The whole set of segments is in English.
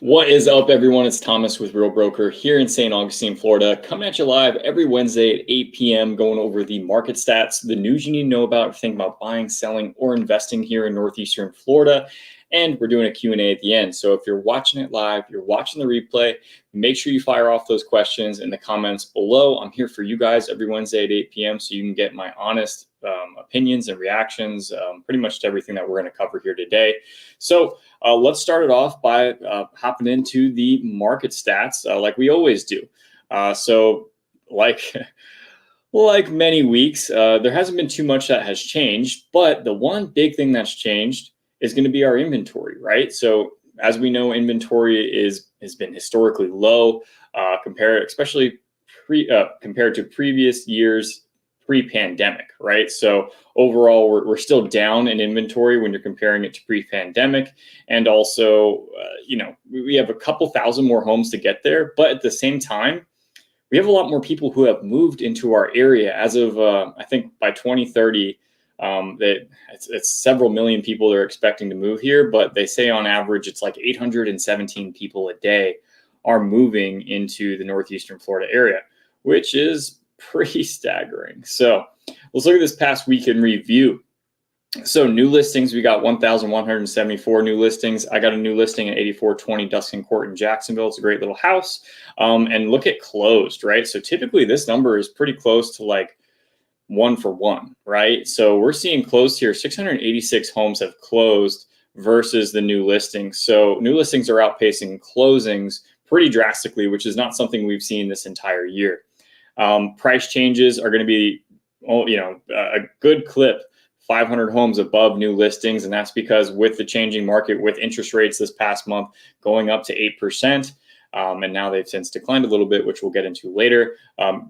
What is up, everyone? It's Thomas with Real Broker here in St. Augustine, Florida, coming at you live every Wednesday at 8 p.m., going over the market stats, the news you need to know about if you're thinking about buying, selling, or investing here in Northeastern Florida. And we're doing a Q&A at the end. So if you're watching it live, you're watching the replay, make sure you fire off those questions in the comments below. I'm here for you guys every Wednesday at 8 p.m. so you can get my honest opinions and reactions pretty much to everything that we're going to cover here today. So let's start it off by hopping into the market stats like we always do. So like many weeks, there hasn't been too much that has changed, but the one big thing that's changed is going to be our inventory, right? So as we know, inventory has been historically low compared to previous years pre-pandemic, right? So overall, we're still down in inventory when you're comparing it to pre-pandemic. And also, we have a couple thousand more homes to get there. But at the same time, we have a lot more people who have moved into our area. As of, I think by 2030, it's several million people they're expecting to move here. But they say on average, it's like 817 people a day are moving into the Northeastern Florida area, which is pretty staggering. So let's look at this past week in review. So new listings, we got 1,174 new listings. I got a new listing at 8420 Duskin Court in Jacksonville. It's a great little house. And look at closed, right? So typically this number is pretty close to like 1 for 1, right? So we're seeing closed here. 686 homes have closed versus the new listings. So new listings are outpacing closings pretty drastically, which is not something we've seen this entire year. Price changes are going to be, a good clip, 500 homes above new listings. And that's because with the changing market, with interest rates this past month going up to 8%, and now they've since declined a little bit, which we'll get into later,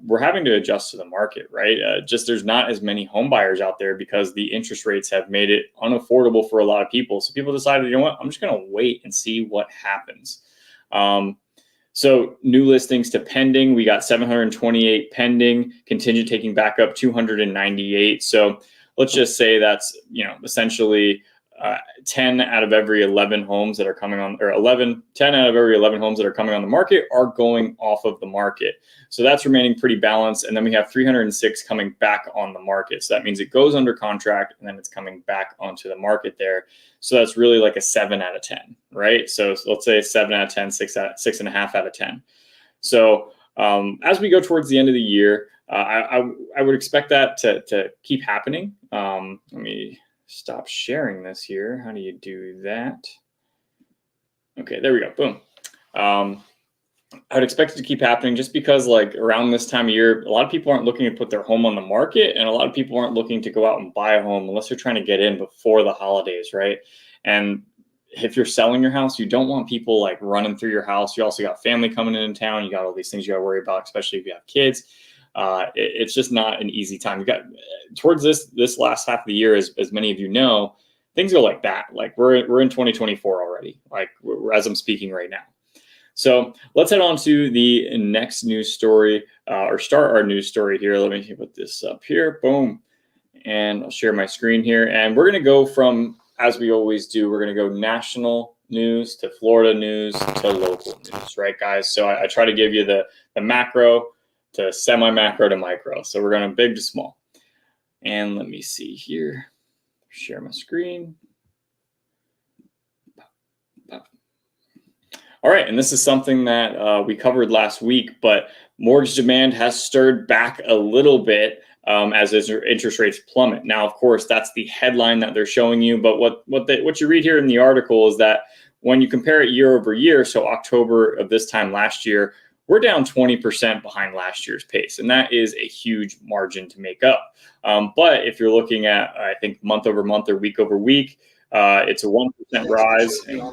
we're having to adjust to the market, right? There's not as many home buyers out there because the interest rates have made it unaffordable for a lot of people. So people decided, you know what, I'm just going to wait and see what happens. So new listings to pending, we got 728 pending, contingent taking back up 298. So let's just say that's, essentially 10 out of every 11 homes that are coming on, or 10 out of every 11 homes that are coming on the market are going off of the market. So that's remaining pretty balanced. And then we have 306 coming back on the market. So that means it goes under contract and then it's coming back onto the market there. So that's really like a 7 out of 10, right? So let's say 7 out of 10, 6.5 out of 10. So as we go towards the end of the year, I would expect that to keep happening. Let me stop sharing this here. How do you do that? Okay, there we go. Boom. I would expect it to keep happening just because like around this time of year, a lot of people aren't looking to put their home on the market and a lot of people aren't looking to go out and buy a home unless they're trying to get in before the holidays, right? And if you're selling your house, you don't want people like running through your house. You also got family coming in town. You got all these things you got to worry about, especially if you have kids. It's just not an easy time. You got towards this last half of the year, as many of you know, things go like that. Like we're in 2024 already, like as I'm speaking right now. So let's head on to the next news story, or start our news story here. Let me put this up here. Boom. And I'll share my screen here. And we're going to go from, as we always do, we're going to go national news to Florida news to local news, right, guys? So I try to give you the macro to semi-macro to micro. So we're going big to small. And let me see here. Share my screen. All right, and this is something that we covered last week, but mortgage demand has stirred back a little bit as interest rates plummet. Now, of course, that's the headline that they're showing you, but what you read here in the article is that when you compare it year over year, so October of this time last year, we're down 20% behind last year's pace, and that is a huge margin to make up. But if you're looking at, I think, month over month or week over week, it's a 1% rise. I'm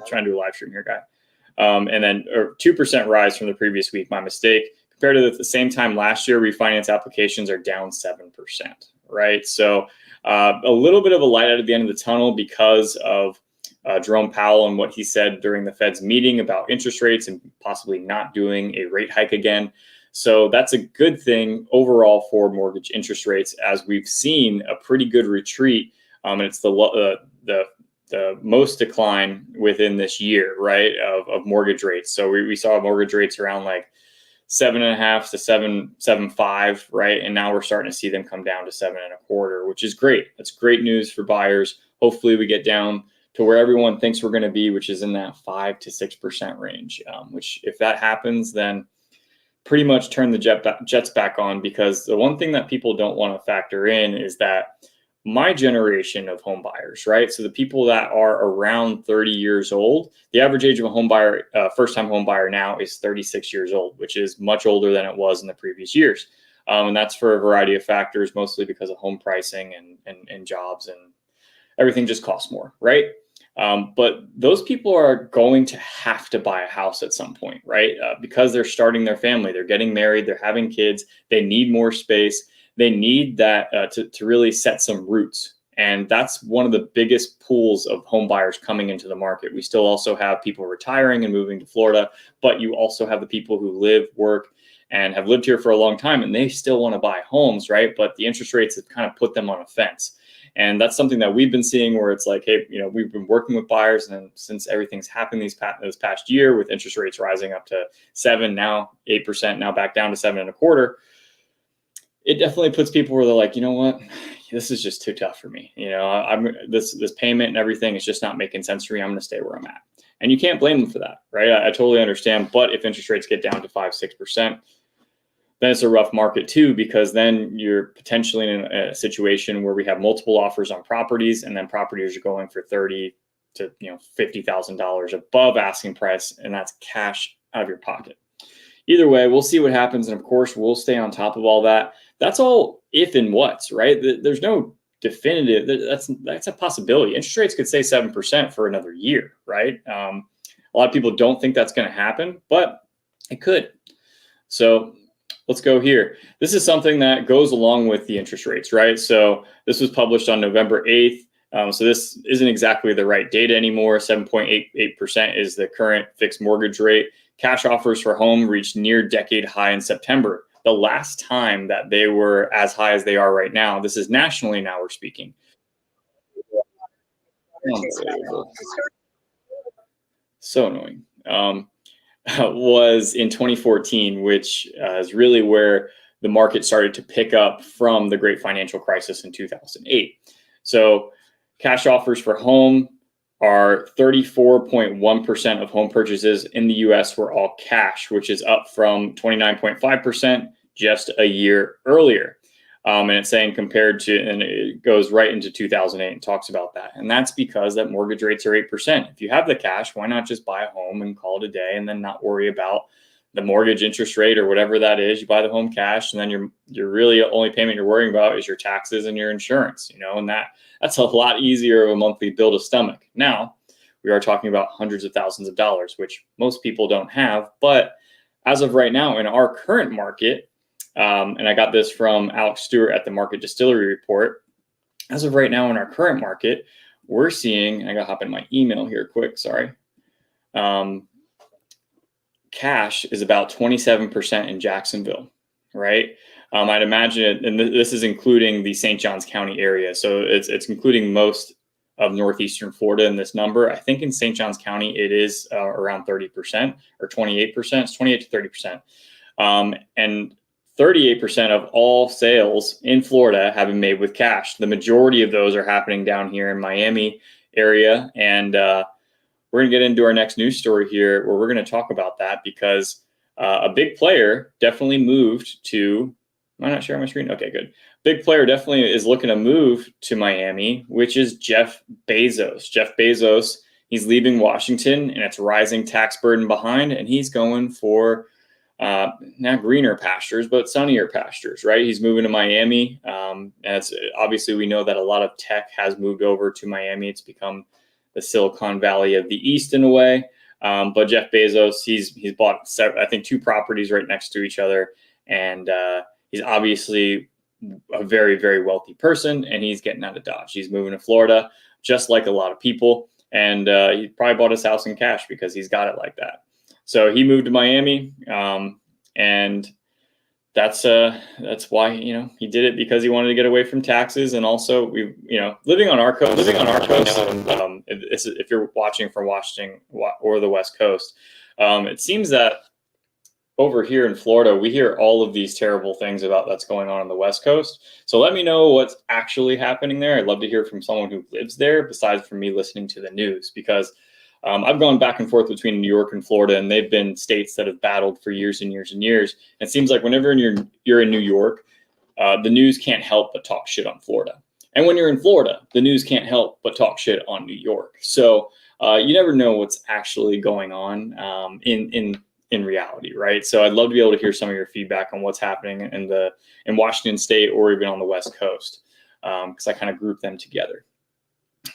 trying to do a live stream here, guy. And then 2% rise from the previous week, my mistake. Compared to the same time last year, refinance applications are down 7%, right? So a little bit of a light out at the end of the tunnel because of Jerome Powell and what he said during the Fed's meeting about interest rates and possibly not doing a rate hike again. So that's a good thing overall for mortgage interest rates, as we've seen a pretty good retreat. And it's the the most decline within this year, right, of mortgage rates. So we saw mortgage rates around like 7.5 to 7.75, right? And now we're starting to see them come down to 7.25, which is great. That's great news for buyers. Hopefully we get down to where everyone thinks we're going to be, which is in that 5 to 6% range, which if that happens, then pretty much turn the jets back on, because the one thing that people don't want to factor in is that my generation of home buyers, right? So the people that are around 30 years old, the average age of a home buyer, first-time home buyer now is 36 years old, which is much older than it was in the previous years. And that's for a variety of factors, mostly because of home pricing and jobs, and everything just costs more, right? But those people are going to have to buy a house at some point, right? Because they're starting their family, they're getting married, they're having kids, they need more space. They need that to really set some roots. And that's one of the biggest pools of home buyers coming into the market. We still also have people retiring and moving to Florida, but you also have the people who live, work, and have lived here for a long time, and they still want to buy homes, right? But the interest rates have kind of put them on a fence. And that's something that we've been seeing, where it's like, hey, we've been working with buyers, and then since everything's happened this past year, with interest rates rising up to 7%, now 8%, now back down to 7.25%, it definitely puts people where they're like, you know what, this is just too tough for me. This payment and everything is just not making sense for me. I'm going to stay where I'm at. And you can't blame them for that, right? I totally understand. But if interest rates get down to 5, 6%, then it's a rough market too, because then you're potentially in a situation where we have multiple offers on properties, and then properties are going for $30,000 to $50,000 above asking price, and that's cash out of your pocket. Either way, we'll see what happens, and of course, we'll stay on top of all that. That's all if and what's, right? There's no definitive. That's a possibility. Interest rates could stay 7% for another year, right? A lot of people don't think that's going to happen, but it could. So let's go here. This is something that goes along with the interest rates, right? So this was published on November 8th. So this isn't exactly the right data anymore. 7.88% is the current fixed mortgage rate. Cash offers for home reached near decade high in September, the last time that they were as high as they are right now. This is nationally now we're speaking. Unbelievable. So annoying. Was in 2014, which is really where the market started to pick up from the great financial crisis in 2008. So cash offers for home are 34.1% of home purchases in the US were all cash, which is up from 29.5% just a year earlier. And it's saying compared to, and it goes right into 2008 and talks about that. And that's because that mortgage rates are 8%. If you have the cash, why not just buy a home and call it a day, and then not worry about the mortgage interest rate or whatever that is? You buy the home cash, and then your really only payment you're worrying about is your taxes and your insurance, and that's a lot easier of a monthly bill to stomach. Now, we are talking about hundreds of thousands of dollars, which most people don't have. But as of right now, in our current market, and I got this from Alex Stewart at the Market Distillery Report, as of right now in our current market, we're seeing, I got to hop in my email here quick, sorry. Cash is about 27% in Jacksonville, right? I'd imagine it, and this is including the St. Johns County area. So it's including most of northeastern Florida in this number. I think in St. Johns County, it is around 30% or 28%. It's 28 to 30%. And 38% of all sales in Florida have been made with cash. The majority of those are happening down here in Miami area. And we're going to get into our next news story here, where we're going to talk about that, because a big player definitely moved to, am I not sharing my screen? Okay, good. Big player definitely is looking to move to Miami, which is Jeff Bezos. Jeff Bezos, he's leaving Washington and it's rising tax burden behind, and he's going for not greener pastures, but sunnier pastures, right? He's moving to Miami. And it's obviously, we know that a lot of tech has moved over to Miami. It's become the Silicon Valley of the East in a way. But Jeff Bezos, he's bought, I think, 2 properties right next to each other. And he's obviously a very, very wealthy person, and he's getting out of Dodge. He's moving to Florida, just like a lot of people. And he probably bought his house in cash because he's got it like that. So he moved to Miami, and that's why, he did it, because he wanted to get away from taxes. And also, we, living on our coast, if you're watching from Washington or the West Coast, it seems that over here in Florida, we hear all of these terrible things about that's going on the West Coast. So let me know what's actually happening there. I'd love to hear from someone who lives there, besides from me listening to the news, because I've gone back and forth between New York and Florida, and they've been states that have battled for years and years and years. And it seems like whenever you're in New York, the news can't help but talk shit on Florida. And when you're in Florida, the news can't help but talk shit on New York. So you never know what's actually going on in reality, right? So I'd love to be able to hear some of your feedback on what's happening in Washington State, or even on the West Coast, because I kind of group them together.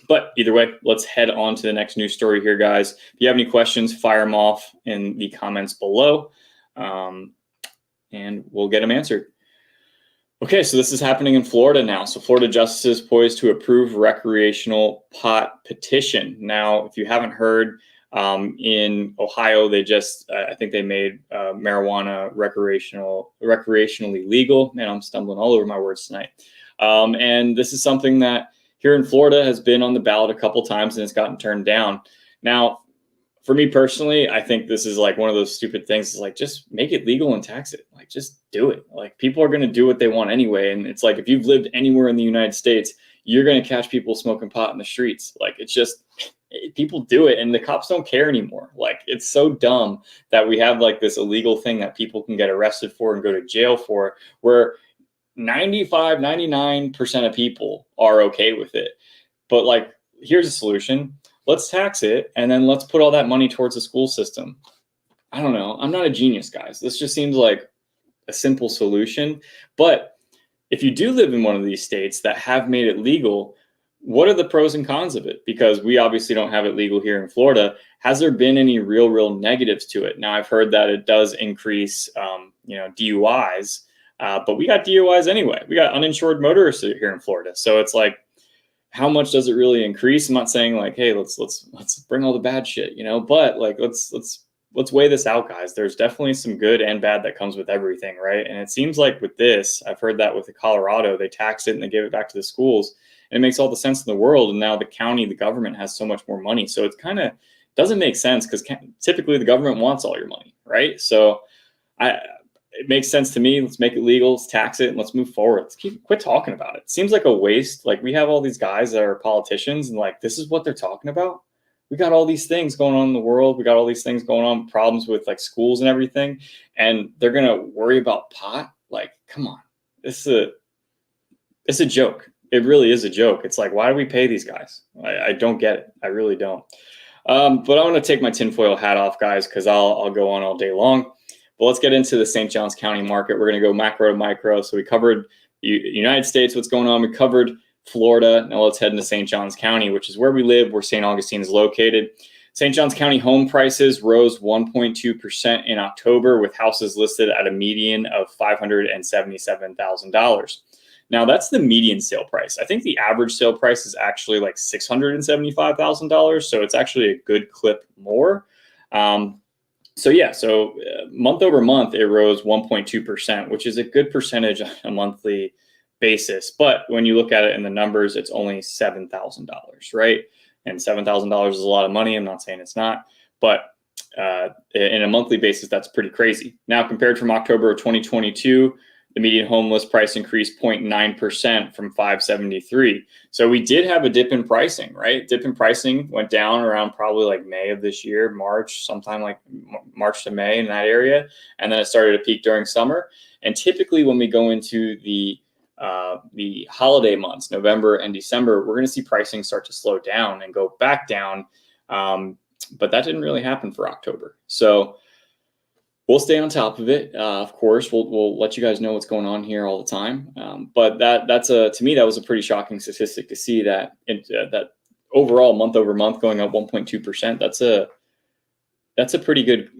But either way, let's head on to the next news story here, guys. If you have any questions, fire them off in the comments below, and we'll get them answered. Okay, so this is happening in Florida now. So Florida justices poised to approve recreational pot petition. Now, if you haven't heard, in Ohio, they just, I think they made marijuana recreationally legal. Man, I'm stumbling all over my words tonight. And this is something that here in Florida has been on the ballot a couple times, and it's gotten turned down. Now, for me personally, I think this is like one of those stupid things. It's like, just make it legal and tax it. Like, just do it. Like, people are going to do what they want anyway. And it's like, if you've lived anywhere in the United States, you're going to catch people smoking pot in the streets. Like, it's just, people do it, and the cops don't care anymore. Like, it's so dumb that we have like this illegal thing that people can get arrested for and go to jail for, where 99% of people are okay with it. But like, here's a solution. Let's tax it, and then let's put all that money towards the school system. I don't know. I'm not a genius, guys. This just seems like a simple solution. But if you do live in one of these states that have made it legal, what are the pros and cons of it? Because we obviously don't have it legal here in Florida. Has there been any real negatives to it? Now, I've heard that it does increase, DUIs, but we got DUIs anyway. We got uninsured motorists here in Florida. So it's like, how much does it really increase? I'm not saying like, hey, let's bring all the bad shit, but like, let's weigh this out, guys. There's definitely some good and bad that comes with everything, right? And it seems like with this, I've heard that with the Colorado, they tax it and they give it back to the schools, and it makes all the sense in the world. And now the county, the government has so much more money. So it kind of doesn't make sense, because typically the government wants all your money, right? So it makes sense to me. Let's make it legal, let's tax it, and let's move forward. Let's quit talking about it. It seems like a waste. Like, we have all these guys that are politicians, and like, this is what they're talking about. We got all these things going on in the world. We got all these things going on, problems with like schools and everything, and they're going to worry about pot. Like, come on. It's a joke. It really is a joke. It's like, why do we pay these guys? I don't get it. I really don't. But I want to take my tinfoil hat off, guys, because I'll go on all day long. But let's get into the St. Johns County market. We're going to go macro to micro. So we covered United States, what's going on. We covered Florida. Now let's head into St. Johns County, which is where we live, where St. Augustine is located. St. Johns County home prices rose 1.2% in October, with houses listed at a median of $577,000. Now, that's the median sale price. I think the average sale price is actually like $675,000. So it's actually a good clip more. So month over month, it rose 1.2%, which is a good percentage on a monthly basis. But when you look at it in the numbers, it's only $7,000, right? And $7,000 is a lot of money. I'm not saying it's not, but in a monthly basis, that's pretty crazy. Now, compared from October of 2022, the median home list price increased 0.9% from $573. So we did have a dip in pricing, right? Dip in pricing went down around probably like May of this year, March, sometime like March to May, in that area. And then it started to peak during summer. And typically when we go into the holiday months, November and December, we're going to see pricing start to slow down and go back down. But that didn't really happen for October. So we'll stay on top of it. Of course, we'll let you guys know what's going on here all the time. But to me, that was a pretty shocking statistic to see that that overall month over month going up 1.2%. That's a pretty good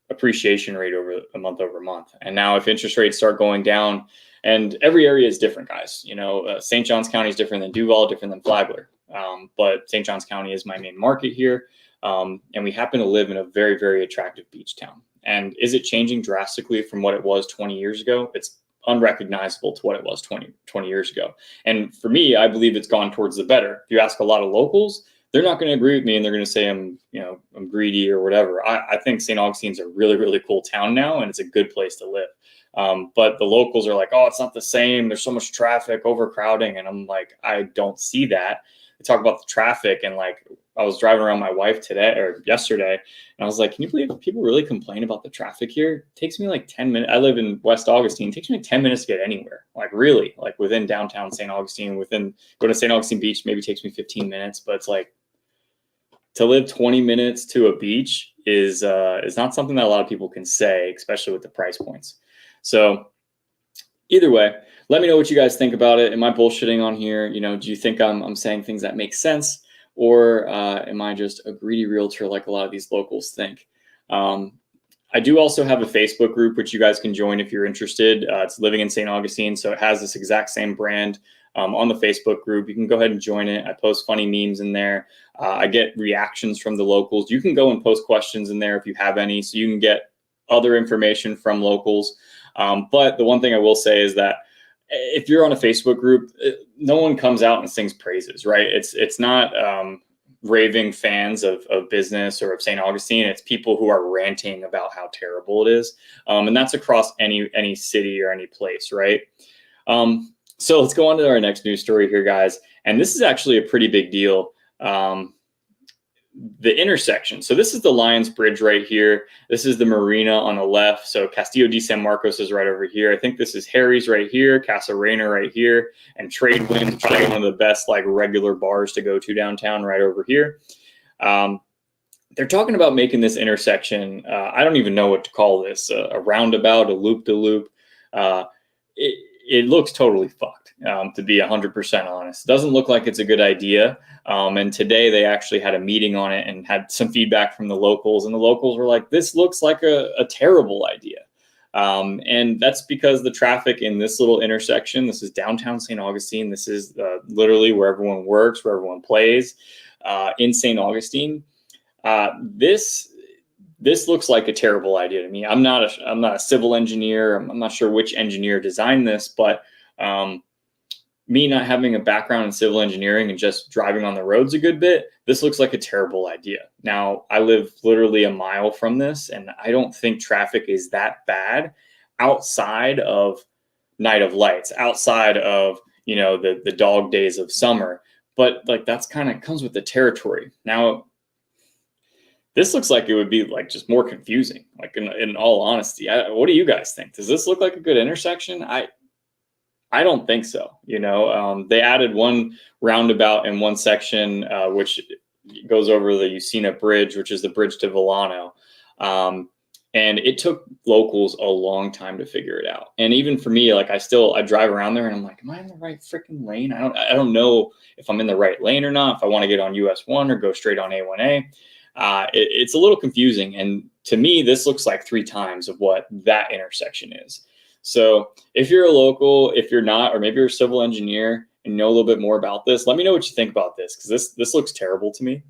appreciation rate over month. And now if interest rates start going down, and every area is different, guys. St. Johns County is different than Duval, different than Flagler. But St. Johns County is my main market here. And we happen to live in a very, very attractive beach town. And is it changing drastically from what it was 20 years ago? It's unrecognizable to what it was 20 years ago. And for me, I believe it's gone towards the better. If you ask a lot of locals, they're not going to agree with me, and they're going to say I'm greedy or whatever. I think St. Augustine's a really, really cool town now, and it's a good place to live. But the locals are like, oh, it's not the same. There's so much traffic, overcrowding. And I'm like, I don't see that. They talk about the traffic, and like, I was driving around my wife yesterday, and I was like, can you believe people really complain about the traffic here? It takes me like 10 minutes. I live in West Augustine. It takes me like 10 minutes to get anywhere. Like really, like within downtown St. Augustine, go to St. Augustine Beach, maybe takes me 15 minutes, but it's like, to live 20 minutes to a beach is not something that a lot of people can say, especially with the price points. So either way, let me know what you guys think about it. Am I bullshitting on here? Do you think I'm saying things that make sense, or am I just a greedy realtor like a lot of these locals think? I do also have a Facebook group, which you guys can join if you're interested. It's Living in St. Augustine, so it has this exact same brand on the Facebook group. You can go ahead and join it. I post funny memes in there. I get reactions from the locals. You can go and post questions in there if you have any, so you can get other information from locals. But the one thing I will say is that if you're on a Facebook group, no one comes out and sings praises, right? It's not raving fans of business or of St. Augustine. It's people who are ranting about how terrible it is. And that's across any city or any place, right? So let's go on to our next news story here, guys. And this is actually a pretty big deal. The intersection. So this is the Lions Bridge right here. This is the marina on the left. So Castillo de San Marcos is right over here. I think this is Harry's right here, Casa Reina right here, and Trade Winds, probably one of the best like regular bars to go to downtown right over here. They're talking about making this intersection. I don't even know what to call this, a roundabout, a loop-de-loop. It looks totally fucked, to be 100% honest. It doesn't look like it's a good idea. And today they actually had a meeting on it and had some feedback from the locals. And the locals were like, this looks like a terrible idea. And that's because the traffic in this little intersection, this is downtown St. Augustine. This is literally where everyone works, where everyone plays in St. Augustine. This looks like a terrible idea to me. I'm not a civil engineer. I'm not sure which engineer designed this, but me not having a background in civil engineering and just driving on the roads a good bit, this looks like a terrible idea. Now, I live literally a mile from this, and I don't think traffic is that bad outside of Night of Lights, outside of, the dog days of summer. But like, that's kind of comes with the territory. Now, this looks like it would be like just more confusing, like in all honesty. What do you guys think? Does this look like a good intersection? I don't think so. They added one roundabout in one section, which goes over the Usina Bridge, which is the bridge to Villano. And it took locals a long time to figure it out. And even for me, like I drive around there and I'm like, am I in the right freaking lane? I don't know if I'm in the right lane or not, if I want to get on US 1 or go straight on A1A. It's a little confusing. And to me, this looks like 3 times of what that intersection is. So if you're a local, if you're not, or maybe you're a civil engineer and know a little bit more about this, let me know what you think about this, because this looks terrible to me.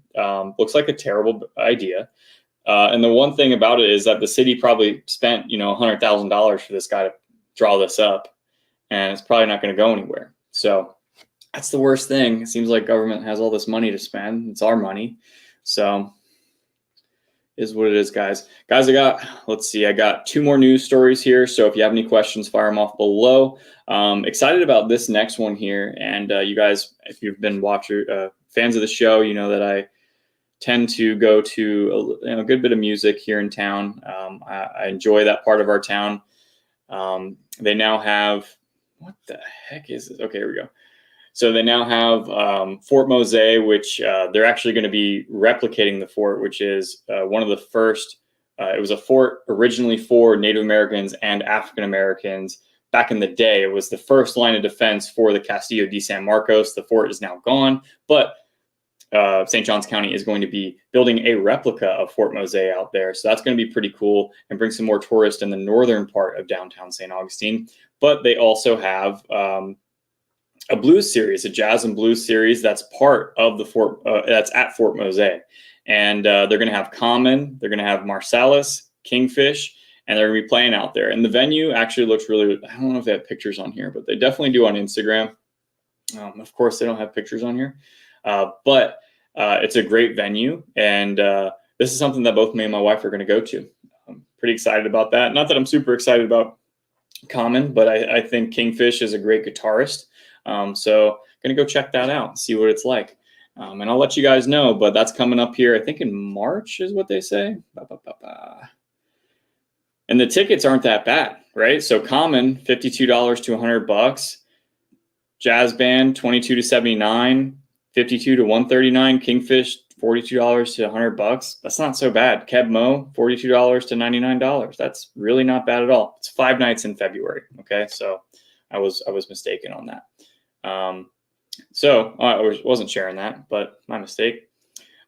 Looks like a terrible idea. And the one thing about it is that the city probably spent, $100,000 for this guy to draw this up, and it's probably not going to go anywhere. So that's the worst thing. It seems like government has all this money to spend. It's our money. So is what it is, guys. Guys, I got 2 more news stories here. So if you have any questions, fire them off below. Excited about this next one here. And you guys, if you've been fans of the show, you know that I tend to go to a good bit of music here in town. I enjoy that part of our town. They now have, what the heck is this? Okay, here we go. So they now have Fort Mose, which they're actually going to be replicating the fort, which is one of the first. It was a fort originally for Native Americans and African Americans back in the day. It was the first line of defense for the Castillo de San Marcos. The fort is now gone, but St. Johns County is going to be building a replica of Fort Mose out there. So that's going to be pretty cool and bring some more tourists in the northern part of downtown St. Augustine. But they also have a blues series, a jazz and blues series that's part of the fort, that's at Fort Mose. And they're going to have Common, they're going to have Marsalis, Kingfish, and they're going to be playing out there. And the venue actually looks really, I don't know if they have pictures on here, but they definitely do on Instagram. Of course, they don't have pictures on here, but it's a great venue. And this is something that both me and my wife are going to go to. I'm pretty excited about that. Not that I'm super excited about Common, but I think Kingfish is a great guitarist. So going to go check that out and see what it's like. And I'll let you guys know, but that's coming up here, I think in March is what they say. And the tickets aren't that bad, right? So Common, $52 to $100. Jazz Band, $22 to $79, $52 to $139. Kingfish, $42 to $100. That's not so bad. Keb Mo, $42 to $99. That's really not bad at all. It's 5 nights in February. Okay, so I was mistaken on that. So I wasn't sharing that, but my mistake.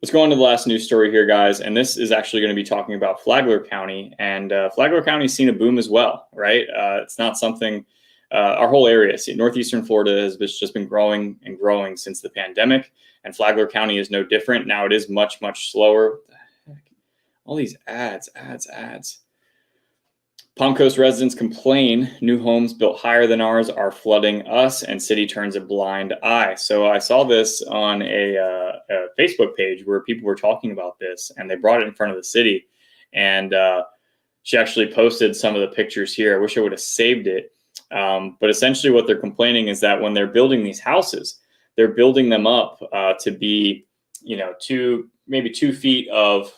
Let's go on to the last news story here, guys. And this is actually going to be talking about Flagler County. And Flagler County's seen a boom as well, right? It's not something, our whole area, northeastern Florida has just been growing and growing since the pandemic. And Flagler County is no different. Now it is much, much slower. What the heck? All these ads. Palm Coast residents complain new homes built higher than ours are flooding us, and city turns a blind eye. So I saw this on a Facebook page where people were talking about this, and they brought it in front of the city. And she actually posted some of the pictures here. I wish I would have saved it. But essentially what they're complaining is that when they're building these houses, they're building them up to be, maybe 2 feet of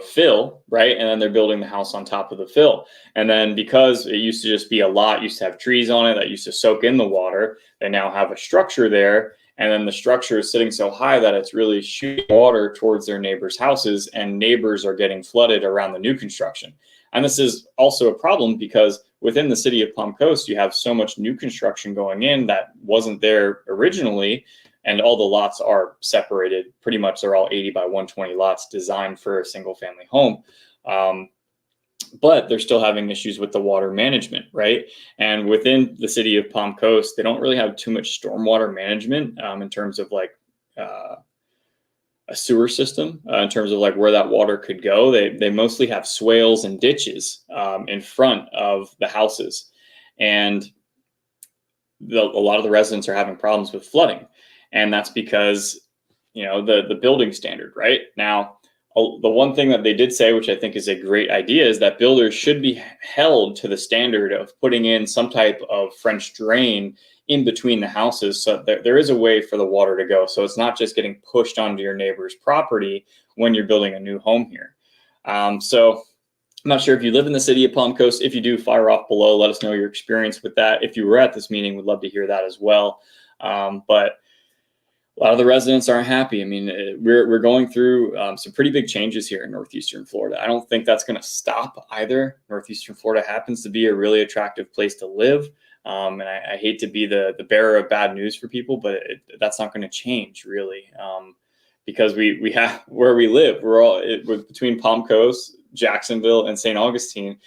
fill, right? And then they're building the house on top of the fill. And then because it used to just be a lot, used to have trees on it that used to soak in the water, they now have a structure there. And then the structure is sitting so high that it's really shooting water towards their neighbors' houses, and neighbors are getting flooded around the new construction. And this is also a problem because within the city of Palm Coast, you have so much new construction going in that wasn't there originally. And all the lots are separated. Pretty much they're all 80 by 120 lots designed for a single family home. But they're still having issues with the water management, right? And within the city of Palm Coast, they don't really have too much stormwater management in terms of like a sewer system, in terms of like where that water could go. They mostly have swales and ditches in front of the houses. And a lot of the residents are having problems with flooding. And that's because, the building standard, right? Now, the one thing that they did say, which I think is a great idea, is that builders should be held to the standard of putting in some type of French drain in between the houses, so there is a way for the water to go. So it's not just getting pushed onto your neighbor's property when you're building a new home here. So I'm not sure if you live in the city of Palm Coast. If you do, fire off below. Let us know your experience with that. If you were at this meeting, we'd love to hear that as well. But a lot of the residents aren't happy. I mean, we're going through some pretty big changes here in northeastern Florida. I don't think that's going to stop either. Northeastern Florida happens to be a really attractive place to live. And I hate to be the bearer of bad news for people, but that's not going to change really. Because we have where we live, we're between Palm Coast, Jacksonville, and St. Augustine.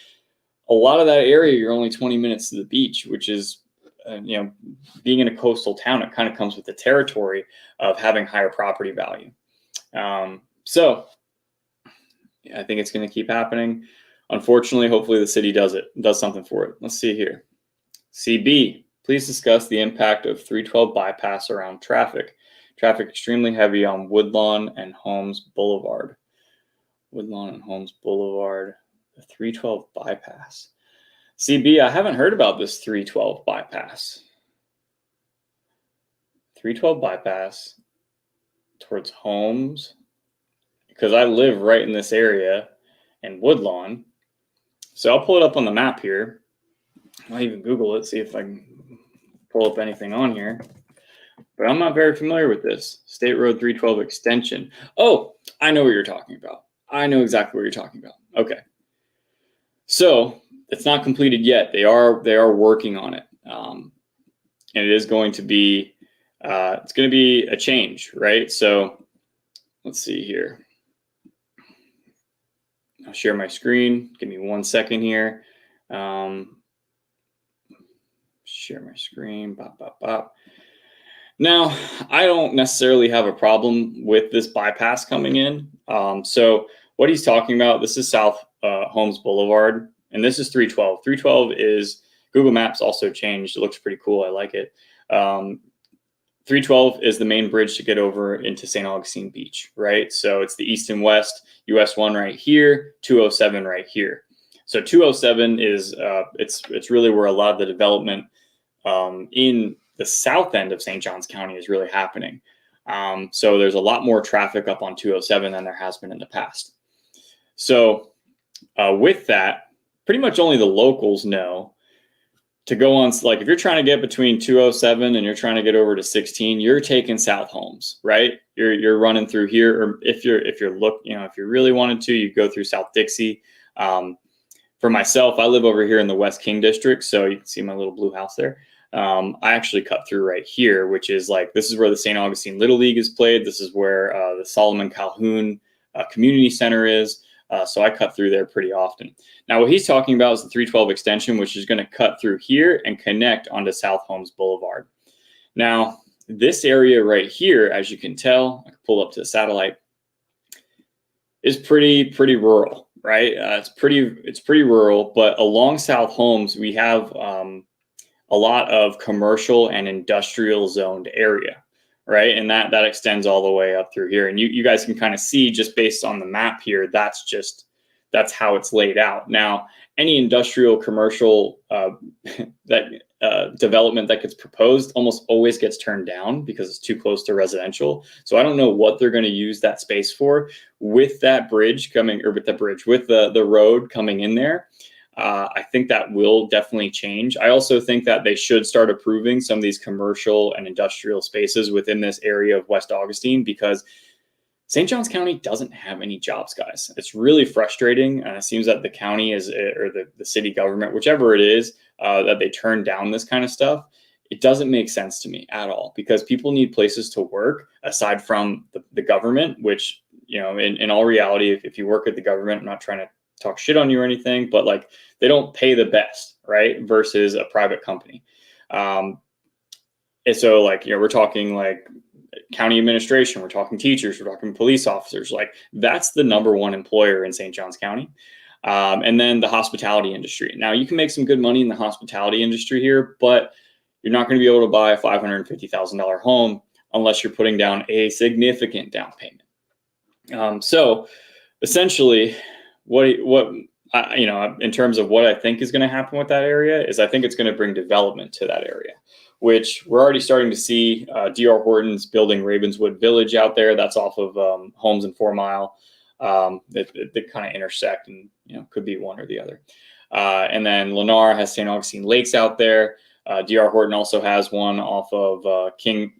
A lot of that area, you're only 20 minutes to the beach, which is, being in a coastal town, it kind of comes with the territory of having higher property value. So I think it's going to keep happening. Unfortunately, hopefully the city does something for it. Let's see here. CB, please discuss the impact of 312 bypass around traffic. Traffic extremely heavy on Woodlawn and Holmes Boulevard. Woodlawn and Holmes Boulevard, the 312 bypass. CB, I haven't heard about this 312 bypass. 312 bypass towards Holmes, because I live right in this area in Woodlawn. So I'll pull it up on the map here. I'll even Google it, see if I can pull up anything on here. But I'm not very familiar with this. State Road 312 extension. Oh, I know what you're talking about. I know exactly what you're talking about. Okay. So it's not completed yet. They are working on it. And it is going to be, it's going to be a change, right? So let's see here. I'll share my screen. Give me 1 second here. Share my screen. Bop, bop, bop. Now, I don't necessarily have a problem with this bypass coming in. So what he's talking about, this is South Holmes Boulevard, and this is 312. 312 is, Google Maps also changed. It looks pretty cool. I like it. 312 is the main bridge to get over into St. Augustine Beach, right? So it's the east and west, US 1 right here, 207 right here. So 207 is, it's really where a lot of the development in the south end of St. Johns County is really happening. So there's a lot more traffic up on 207 than there has been in the past. So with that, pretty much only the locals know to go on. Like if you're trying to get between 207 and you're trying to get over to 16, you're taking South Holmes, right? You're running through here, or if you really wanted to, you go through South Dixie. For myself, I live over here in the West King district, so you can see my little blue house there. I actually cut through right here, which is like, this is where the St. Augustine Little League is played. This is where the Solomon Calhoun Community Center is. So I cut through there pretty often. Now, what he's talking about is the 312 extension, which is going to cut through here and connect onto South Holmes Boulevard. Now, this area right here, as you can tell, I can pull up to the satellite, is pretty rural, right? It's pretty rural, but along South Holmes, we have a lot of commercial and industrial zoned area, right? And that extends all the way up through here. And you guys can kind of see just based on the map here, that's how it's laid out. Now, any industrial commercial development that gets proposed almost always gets turned down because it's too close to residential. So I don't know what they're going to use that space for. With that bridge coming, or with the road coming in there, I think that will definitely change. I also think that they should start approving some of these commercial and industrial spaces within this area of West Augustine, because St. Johns County doesn't have any jobs, guys. It's really frustrating. It seems that the county or the city government, whichever it is, that they turn down this kind of stuff. It doesn't make sense to me at all, because people need places to work aside from the government, which, in all reality, if you work at the government, I'm not trying to talk shit on you or anything, but like, they don't pay the best, right? Versus a private company. And so like, we're talking like county administration, we're talking teachers, we're talking police officers. Like, that's the #1 employer in St. Johns County. And then the hospitality industry. Now, you can make some good money in the hospitality industry here, but you're not going to be able to buy a $550,000 home unless you're putting down a significant down payment. So essentially, in terms of what I think is going to happen with that area is, I think it's going to bring development to that area, which we're already starting to see. D.R. Horton's building Ravenswood Village out there. That's off of Holmes and 4 Mile. They kind of intersect, and could be one or the other. And then Lennar has St. Augustine Lakes out there. D.R. Horton also has one off of King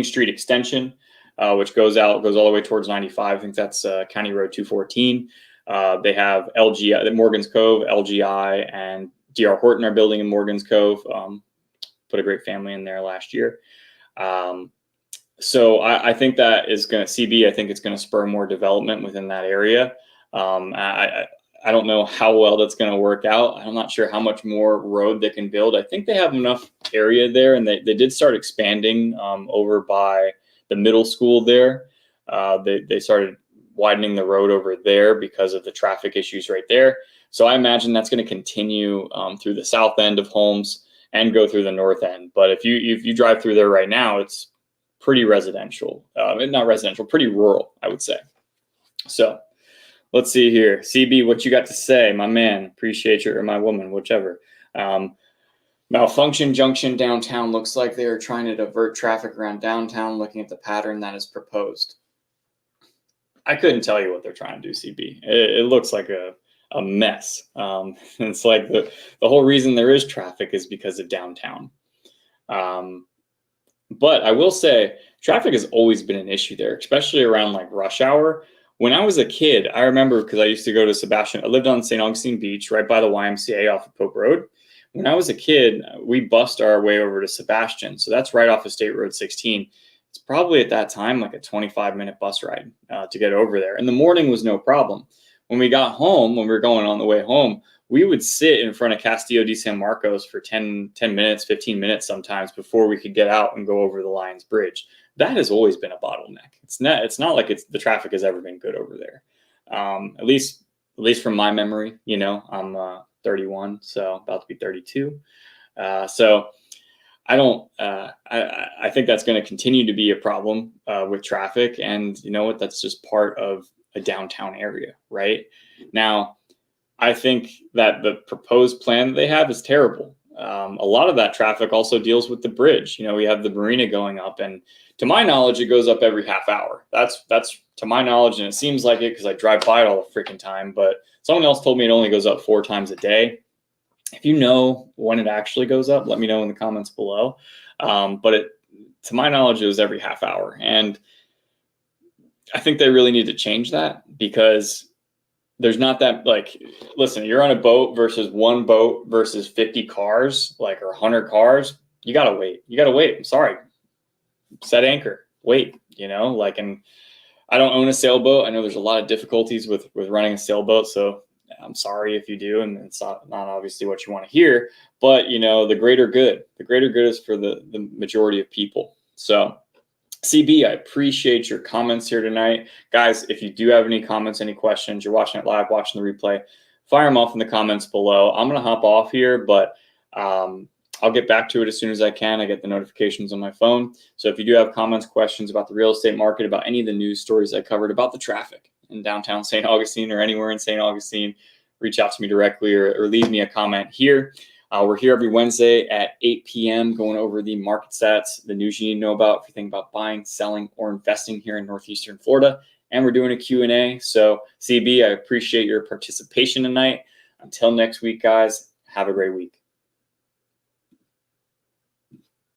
Street Extension, which goes all the way towards 95. I think that's County Road 214. They have LGI, Morgan's Cove, LGI, and D.R. Horton are building in Morgan's Cove. Put a great family in there last year. So I think that is going to CB. I think it's going to spur more development within that area. I don't know how well that's going to work out. I'm not sure how much more road they can build. I think they have enough area there, and they did start expanding over by the middle school there. They started widening the road over there because of the traffic issues right there. So I imagine that's going to continue through the south end of Holmes and go through the north end. But if you drive through there right now, it's pretty residential. Not residential, pretty rural, I would say. So let's see here. CB, what you got to say, my man? Appreciate you, or my woman, whichever. Malfunction Junction downtown looks like they're trying to divert traffic around downtown, looking at the pattern that is proposed. I couldn't tell you what they're trying to do, CB. It looks like a mess. It's like the whole reason there is traffic is because of downtown. But I will say, traffic has always been an issue there, especially around like rush hour. When I was a kid, I remember, because I used to go to Sebastian. I lived on St. Augustine Beach, right by the YMCA off of Pope Road. When I was a kid, we bussed our way over to Sebastian. So that's right off of State Road 16. It's probably at that time like a 25-minute bus ride to get over there. In the morning was no problem. when we got home, when we were going on the way home, we would sit in front of Castillo de San Marcos for 10 minutes, 15 minutes sometimes before we could get out and go over the Lions Bridge. That has always been a bottleneck. It's not like the traffic has ever been good over there. At least from my memory, you know, I'm 31, so about to be 32. So I think that's going to continue to be a problem with traffic. And you know what? That's just part of a downtown area, right? Now, I think that the proposed plan that they have is terrible. A lot of that traffic also deals with the bridge. You know, we have the marina going up, and to my knowledge, it goes up every half hour. That's to my knowledge, and it seems like it because I drive by it all the freaking time. But someone else told me it only goes up 4 times a day. If you know when it actually goes up, let me know in the comments below. But to my knowledge, it was every half hour. And I think they really need to change that because there's not that, like, listen, you're on a boat versus one boat versus 50 cars, like, or 100 cars. You got to wait. You got to wait. I'm sorry. Set anchor. Wait, you know, like, and I don't own a sailboat. I know there's a lot of difficulties with running a sailboat. So I'm sorry if you do, and it's not obviously what you want to hear, but you know, the greater good is for the majority of people. So CB, I appreciate your comments here tonight. Guys, if you do have any comments, any questions, you're watching it live, watching the replay, fire them off in the comments below. I'm going to hop off here, but I'll get back to it as soon as I can. I get the notifications on my phone. So if you do have comments, questions about the real estate market, about any of the news stories I covered, about the traffic in downtown St. Augustine or anywhere in St. Augustine, reach out to me directly or leave me a comment here. We're here every Wednesday at 8 p.m. going over the market stats, the news you need to know about if you think about buying, selling, or investing here in Northeastern Florida. And we're doing a Q&A. So CB, I appreciate your participation tonight. Until next week, guys, have a great week.